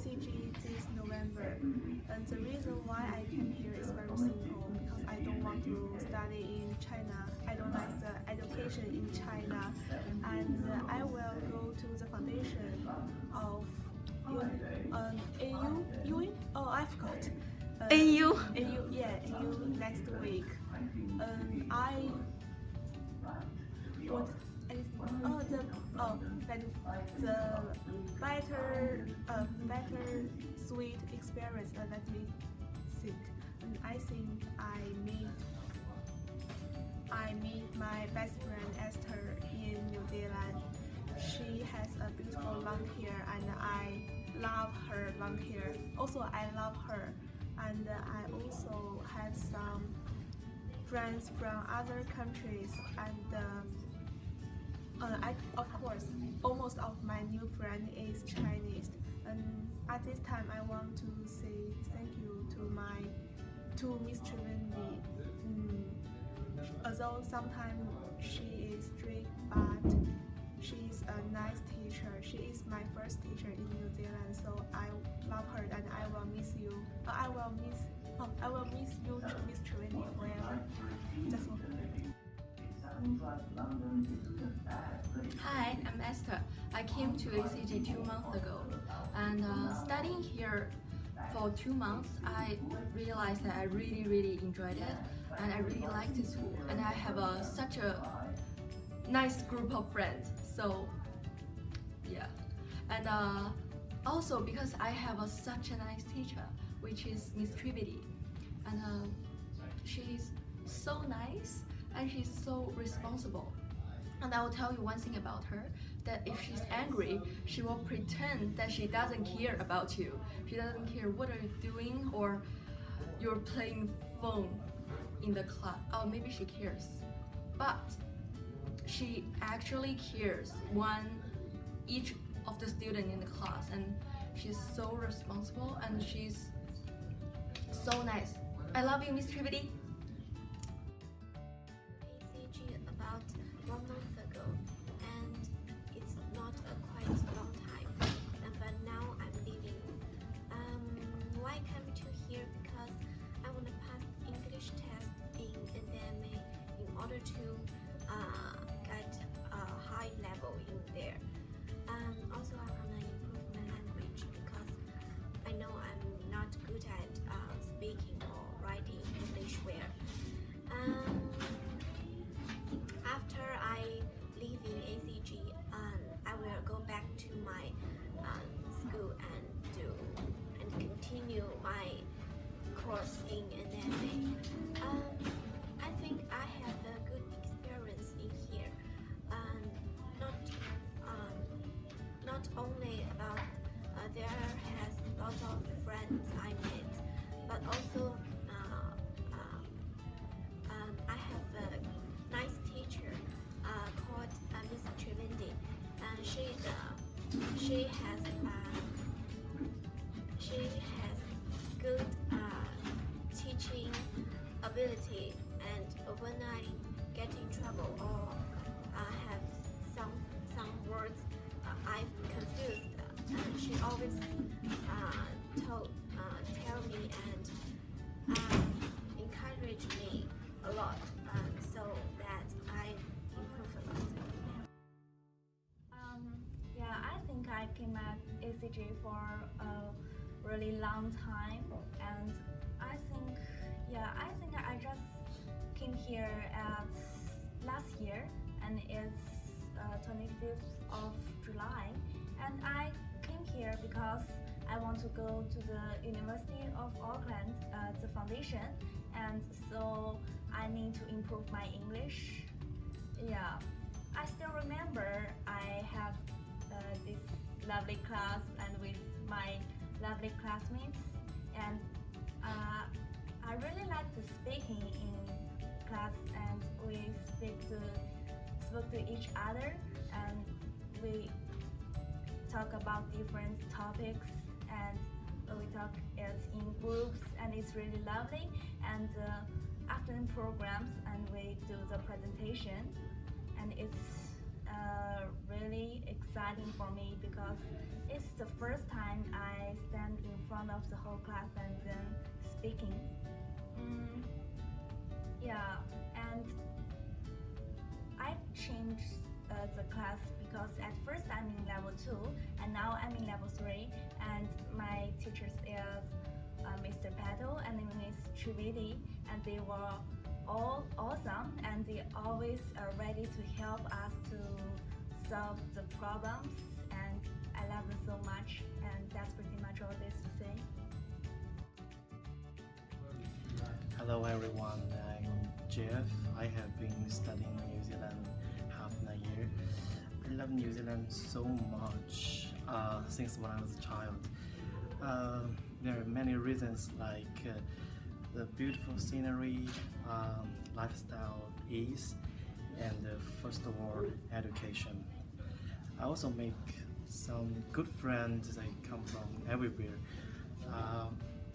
ACG this November, and the reason why I came here is very simple because I don't want to study in China. I don't like the education in China, and I will go to the foundation of AU. Oh, I forgot. AU? AU, yeah, AU next week. I want better sweet experience. Let me think. And I think I meet my best friend Esther in New Zealand. She has a beautiful long hair, and I love her long hair. Also, I love her, and I also have some friends from other countries, and of course, almost of my new friend is Chinese. And at this time, I want to say thank you to Miss Trivendi. Although sometimes she is strict, but she is a nice teacher. She is my first teacher in New Zealand, so I love her, and I will miss you. I will miss you, Miss Trivendi, forever. That's all. Hi, I'm Esther. I came to ACG 2 months ago, and studying here for 2 months, I realized that I really enjoyed it, and I really liked the school, and I have such a nice group of friends. So yeah, and also because I have such a nice teacher, which is Miss Trividi, and she's so nice and she's so responsible. And I will tell you one thing about her, that if she's angry, she will pretend that she doesn't care about you. She doesn't care what are you doing, or you're playing phone in the class. Oh, maybe she cares, but she actually cares each of the student in the class, and she's so responsible and she's so nice. I love you, Miss Trividi. ACG about 1 month ago, and it's not a quite long time, but now I'm leaving. Why I came to here? Because I want to pass English test in NMA in order to get a high level in there. Also I want to improve my language because I know I'm not good at speaking or writing English well. After I leave in ACG, I will go back to my school and continue my course in NMA. I think I have a good experience in here. Not only about there has lots of friends I met, but also I have a nice teacher called Miss Trivendi, and she has good teaching ability, and when I get in trouble or have some words I'm confused, she always tell me and encourage me a lot, so that I improve a lot. Yeah, I think I came at ACG for a really long time, and I think I just came here at last year, and it's 25th of July, and I came here because I want to go to the University of Auckland, the foundation, and so I need to improve my English. Yeah, I still remember I have this lovely class and with my lovely classmates, and I really like the speaking in class, and we spoke to each other, and we talk about different topics, and we talk as in groups, and it's really lovely. And afternoon programs, and we do the presentation, and it's really exciting for me because it's the first time I stand front of the whole class and then speaking. Yeah, and I've changed the class because at first I'm in level 2 and now I'm in level 3, and my teachers is Mr. Patel and Miss Trivedi, and they were all awesome and they always are ready to help us to solve the problems, and I love them so much, and that's pretty much all this to say. Hello everyone, I'm Jeff. I have been studying New Zealand half a year. I love New Zealand so much since when I was a child. There are many reasons like the beautiful scenery, lifestyle ease, and first of all, education. I also make some good friends that come from everywhere.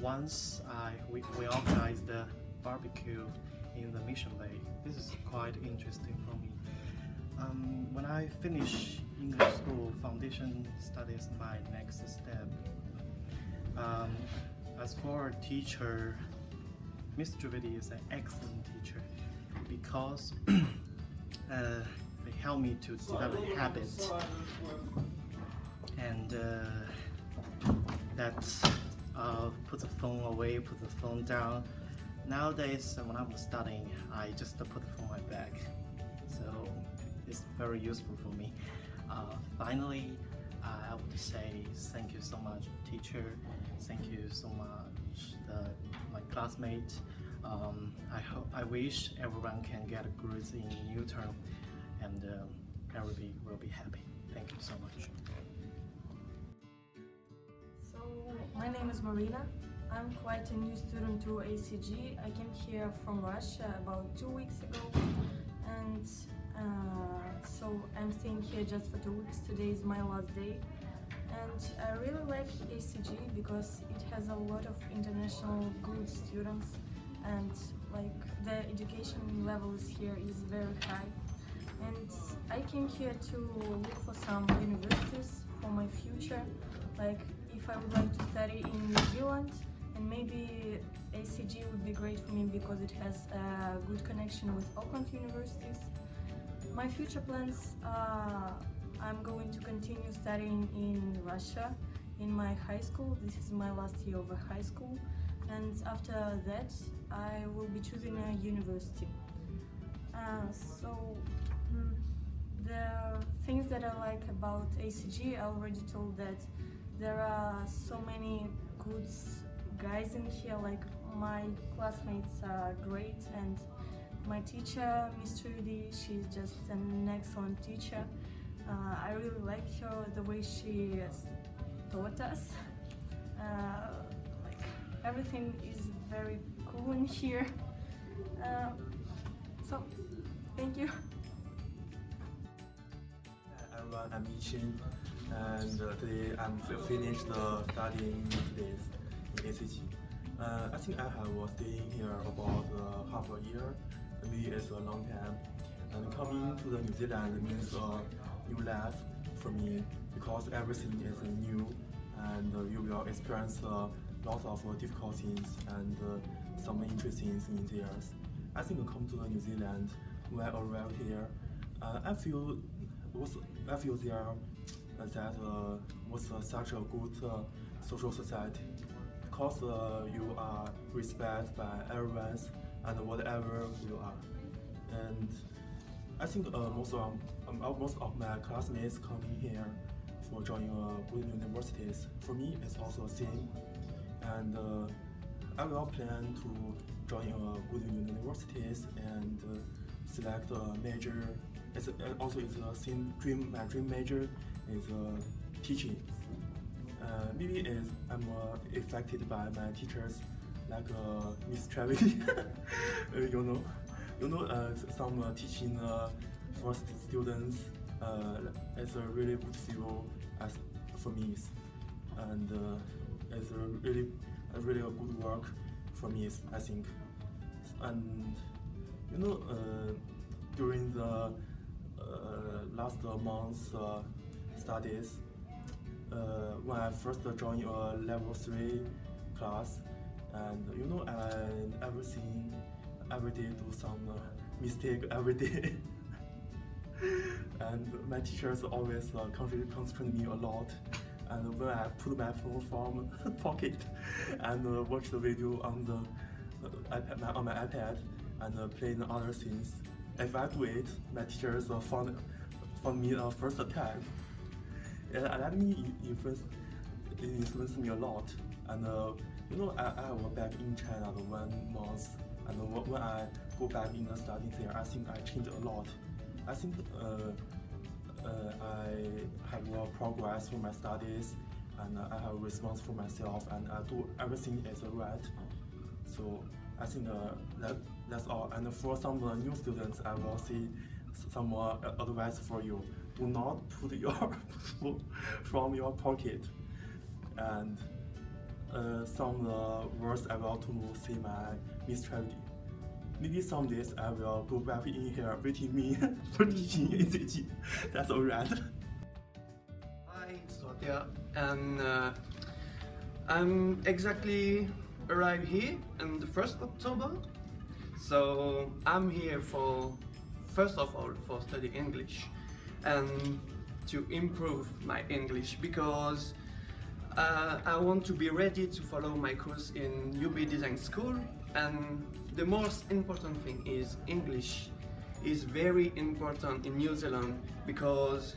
Once we organized a barbecue in the Mission Bay. This is quite interesting for me. When I finish English school, foundation studies is my next step. As for a teacher, Mr. Trivedi is an excellent teacher because they help me to develop habits, and that put the phone away, put the phone down. Nowadays, when I'm studying, I just put the phone on my back, so it's very useful for me. Finally, I would say thank you so much, teacher. Thank you so much, my classmates. I wish everyone can get grades in new term, and everybody will be happy. Thank you so much. So, my name is Marina. I'm quite a new student to ACG. I came here from Russia about 2 weeks ago, and so I'm staying here just for 2 weeks. Today is my last day, and I really like ACG because it has a lot of international good students, and like the education levels here is very high. And I came here to look for some universities for my future, like if I would like to study in New Zealand, and maybe ACG would be great for me because it has a good connection with Auckland universities. My future plans are I'm going to continue studying in Russia in my high school. This is my last year of high school, and after that I will be choosing a university. The things that I like about ACG, I already told that there are so many good guys in here, like my classmates are great, and my teacher, Miss Trudy, she's just an excellent teacher. I really like her, the way she taught us. Like everything is very cool in here. So, thank you. Everyone, I'm Yixin, and today I'm finished studying this in ACG. I think I have staying here about half a year. Maybe it's a long time. And coming to the New Zealand means a new life for me because everything is new, and you will experience lots of difficulties and some interesting things there. I think come to the New Zealand when I arrive here, I feel there that was such a good social society because you are respected by everyone and whatever you are. And I think most of my classmates coming here for joining good universities. For me, it's also the same. And I will plan to join good universities and select a major. It's the same dream. My dream major is teaching. Maybe I'm affected by my teachers, like Miss Trivedi. Some teaching first students. It's a really good feel for me, and it's a really good work for me, I think. And during the last month's studies, when I first joined a level 3 class, and I everything every day do some mistake every day. And my teachers always constrain me a lot. And when I put my phone from pocket and watch the video on the on my iPad and play the other things, if I do it, my teachers found me first time. And that me influence me a lot. And I was back in China 1 month, and when I go back in the study there, I think I changed a lot. I think I have more progress for my studies, and I have response for myself, and I do everything is right. So I think that's all. And for some new students, I will say some more advice for you. Do not put your phone from your pocket. And some words I will to say my Miss Travity. Maybe some days I will go back in here waiting me for teaching ACG. That's alright. Hi, it's Sotia, and I'm exactly arrived here on the 1st October. So I'm here for, first of all, for study English and to improve my English, because I want to be ready to follow my course in UB Design School. And the most important thing is English is very important in New Zealand, because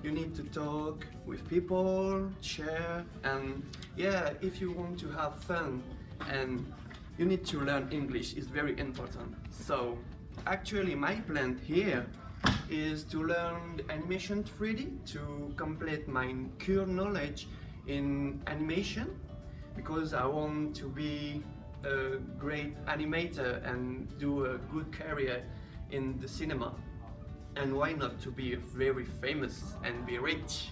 you need to talk with people, share, and yeah, if you want to have fun, and you need to learn English is very important. So actually my plan here is to learn animation 3D to complete my core knowledge in animation, because I want to be a great animator and do a good career in the cinema, and why not to be very famous and be rich.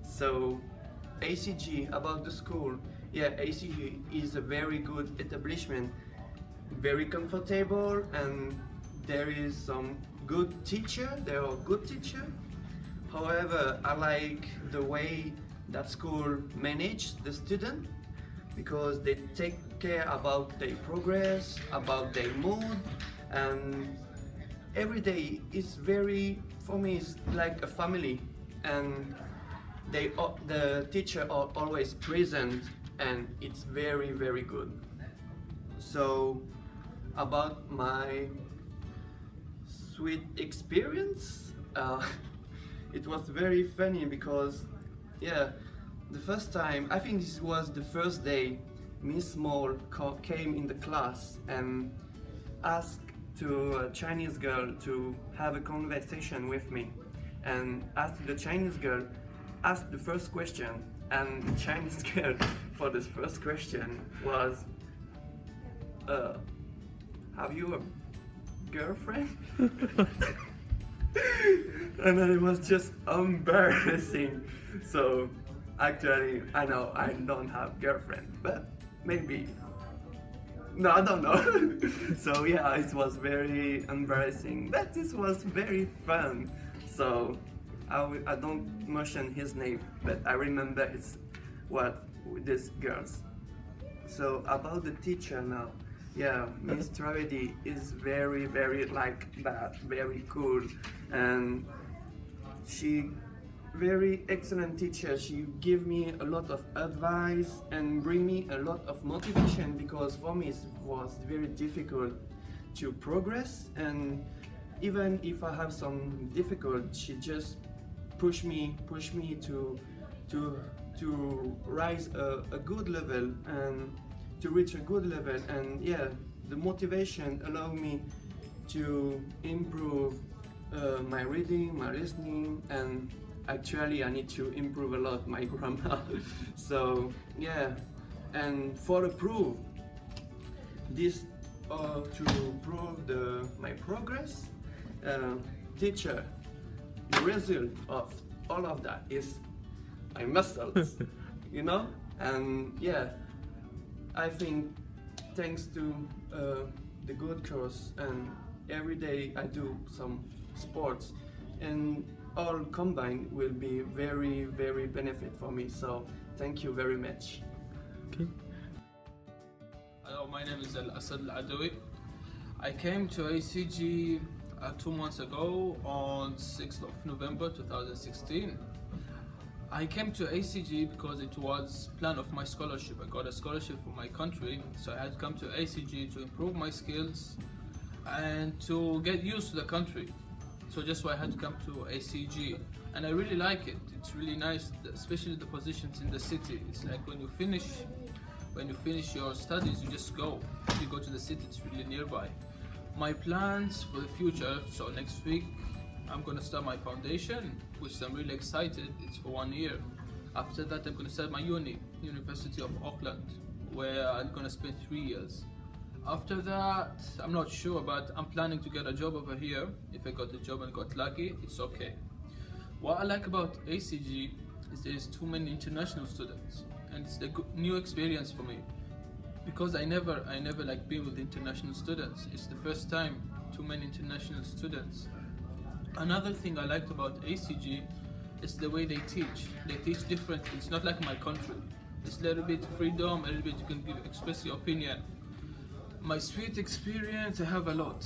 So ACG, about the school, yeah, ACG is a very good establishment, very comfortable, and there is some good teacher, there are good teacher. However, I like the way that school manage the student, because they take care about their progress, about their mood, and every day is very, for me, it's like a family, and the teacher are always present, and it's very, very good. So about my sweet experience, it was very funny, because yeah, the first time, I think this was the first day, Miss Small came in the class and asked to a Chinese girl to have a conversation with me, and asked the Chinese girl, asked the first question, and the Chinese girl for this first question was, have you a girlfriend? And then it was just embarrassing. So actually, I know I don't have girlfriend, but maybe, no, I don't know. So yeah, it was very embarrassing, but this was very fun. So I don't mention his name, but I remember it's what with these girls. So about the teacher now, yeah, Miss Travity is very, very like that, very cool, and she very excellent teacher. She give me a lot of advice and bring me a lot of motivation, because for me it was very difficult to progress, and even if I have some difficult, she just push me to rise a good level and to reach a good level. And yeah, the motivation allowed me to improve my reading, my listening, and actually I need to improve a lot my grammar. So yeah, and for the proof this to prove my progress, teacher, the result of all of that is my muscles. You know, and yeah, I think thanks to the good course, and every day I do some sports, and all combined will be very, very benefit for me. So thank you very much. Okay. Hello, my name is Al-Asad Al-Adawi. I came to ACG 2 months ago on 6th of November 2016. I came to ACG because it was plan of my scholarship. I got a scholarship for my country, so I had to come to ACG to improve my skills and to get used to the country. So just why I had to come to ACG, and I really like it. It's really nice, especially the positions in the city. It's like when you finish your studies, you just go. If you go to the city, it's really nearby. My plans for the future, so next week I'm gonna start my foundation, which I'm really excited. It's for 1 year. After that, I'm gonna start my University of Auckland, where I'm gonna spend 3 years. After that, I'm not sure, but I'm planning to get a job over here. If I got a job and got lucky, it's okay. What I like about ACG is there's too many international students, and it's a new experience for me, because I never like been with international students. It's the first time too many international students. Another thing I liked about ACG is the way they teach. They teach differently. It's not like my country. It's a little bit freedom, a little bit you can express your opinion. My sweet experience, I have a lot.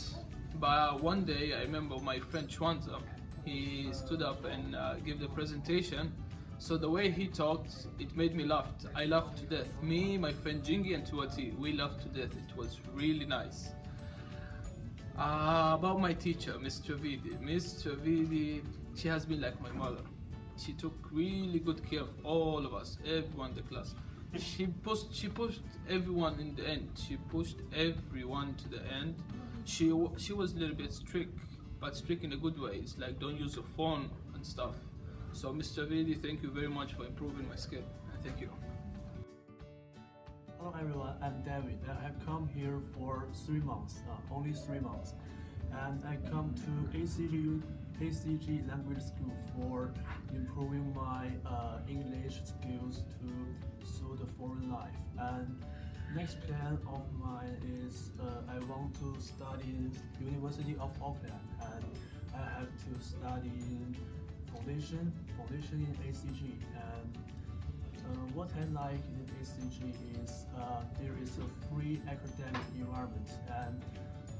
But one day, I remember my friend Chwanza, he stood up and gave the presentation. So the way he talked, it made me laugh. I laughed to death. Me, my friend Jingy and Tuati, we laughed to death. It was really nice. About my teacher, Miss Travidi. Miss Travidi, she has been like my mother. She took really good care of all of us, everyone in the class. She pushed everyone in the end. She pushed everyone to the end. She was a little bit strict, but strict in a good way. It's like don't use your phone and stuff. So Mr. Vidi, thank you very much for improving my skill. Thank you. Hello everyone, I'm David. I have come here for 3 months, only 3 months. And I come to ACG Language School for improving my English skills to suit the foreign life. And next plan of mine is I want to study University of Auckland, and I have to study foundation in ACG. And what I like in ACG is there is a free academic environment, and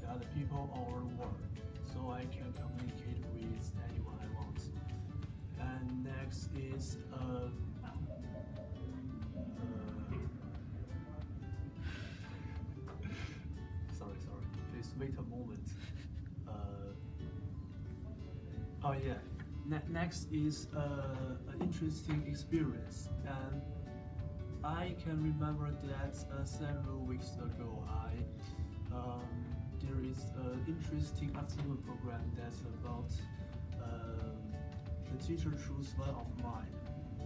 there are the people all over the world, so I can communicate with anyone I want. And next is sorry, please wait a moment. Oh yeah. Next is an interesting experience, and I can remember that several weeks ago there is an interesting afternoon program that's about the teacher choose one of mine.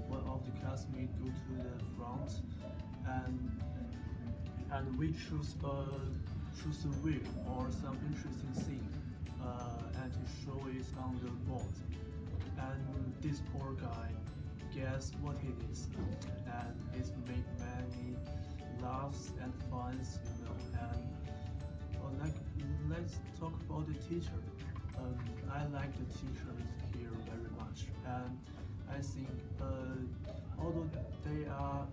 One of the classmates go to the front, and we choose a wheel or some interesting thing and to show it on the board. And this poor guy guess what it is, and it's make many laughs and funs, you know. And let's talk about the teacher. I like the teachers here very much, and I think although they are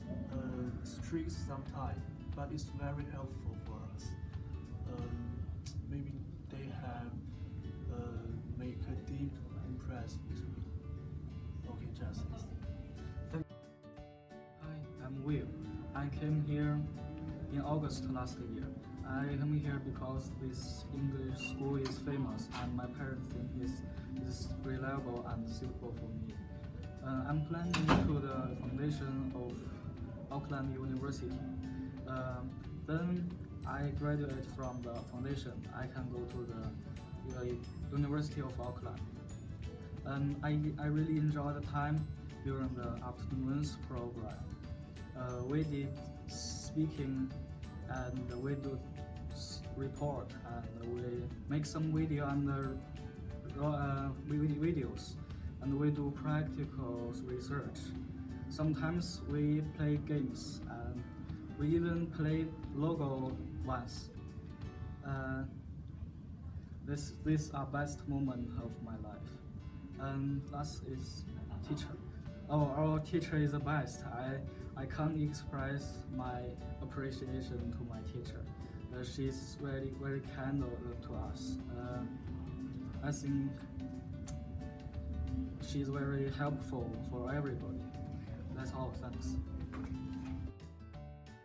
strict sometimes, but it's very helpful for us. Maybe they have make a deep impression with me. Okay, just this. Hi, I'm Will. I came here in August last year. I came here because this English school is famous, and my parents think it's reliable and suitable for me. I'm planning to the foundation of Auckland University. Then I graduate from the foundation. I can go to the University of Auckland. I really enjoy the time during the afternoon's program. We did speaking, and we do report, and we make some video and videos, and we do practical research. Sometimes we play games, and we even play logo once. This are best moment of my life. And last is teacher. Oh, our teacher is the best. I can't express my appreciation to my teacher. She's very kind to us. I think she's very helpful for everybody. That's all. Thanks.